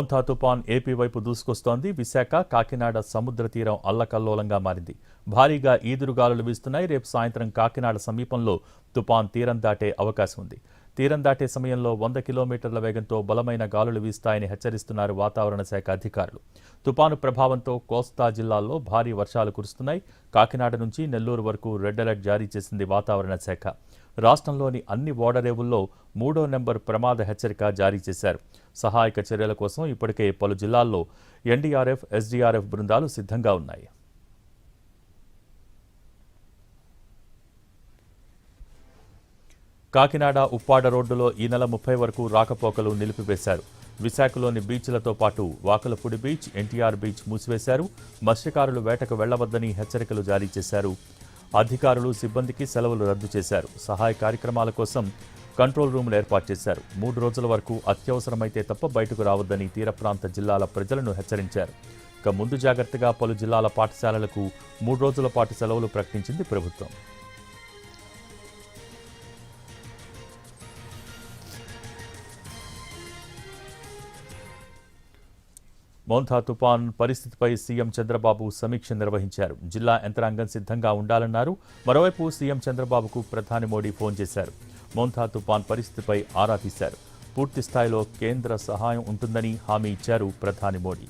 Montha తుపాన్ AP వైపు దూసుకొస్తోంది. విశాఖ, కాకినాడ సముద్ర తీరం అల్లకల్లోలంగా మారింది. భారీగా ఈదురుగాలులు వీస్తున్నాయి. రేపు సాయంత్రం కాకినాడ సమీపంలో తుపాన్ తీరం దాటే అవకాశం ఉంది. తీరం దాటే సమయంలో 100 కిలోమీటర్ల వేగంతో బలమైన గాలులు వీస్తాయని హెచ్చరిస్తున్నారు వాతావరణ శాఖ అధికారులు. తుపాను ప్రభావంతో కోస్తా జిల్లాల్లో భారీ వర్షాలు కురుస్తున్నాయి. కాకినాడ నుంచి నెల్లూరు వరకు రెడ్ అలర్ట్ జారీ చేసింది వాతావరణ శాఖ. రాష్ట్రంలోని అన్ని ఓడరేవుల్లో 3వ నెంబర్ ప్రమాద హెచ్చరిక జారీ చేశారు. సహాయక చర్యల కోసం ఇప్పటికే పలు జిల్లాల్లో ఎన్డీఆర్ఎఫ్, ఎస్డీఆర్ఎఫ్ బృందాలు సిద్ధంగా ఉన్నాయి. కాకినాడ ఉప్పాడ రోడ్డులో ఈ నెల 30 వరకు రాకపోకలు నిలిపివేశారు. విశాఖలోని బీచ్లతో పాటు వాకలపూడి బీచ్, ఎన్టీఆర్ బీచ్ మూసివేశారు. మత్స్యకారులు వేటకు వెళ్లవద్దని హెచ్చరికలు జారీ చేశారు. అధికారులు, సిబ్బందికి సెలవులు రద్దు చేశారు. సహాయ కార్యక్రమాల కోసం కంట్రోల్ రూములు ఏర్పాటు చేశారు. 3 రోజుల వరకు అత్యవసరమైతే తప్ప బయటకు రావద్దని తీర ప్రాంత జిల్లాల ప్రజలను హెచ్చరించారు. ఇక ముందు జాగ్రత్తగా పలు జిల్లాల పాఠశాలలకు 3 రోజుల పాటు సెలవులు ప్రకటించింది ప్రభుత్వం. మోంథా తుపాన్ పరిస్థితిపై సీఎం చంద్రబాబు సమీక్ష నిర్వహించారు. జిల్లా యంత్రాంగం సిద్ధంగా ఉండాలన్నారు. మరోవైపు సీఎం చంద్రబాబుకు ప్రధాని మోడీ ఫోన్ చేశారు. మోంథా తుపాన్ పరిస్థితిపై ఆరా తీశారు. పూర్తి స్థాయిలో కేంద్ర సహాయం ఉంటుందని హామీ ఇచ్చారు ప్రధాని మోడీ.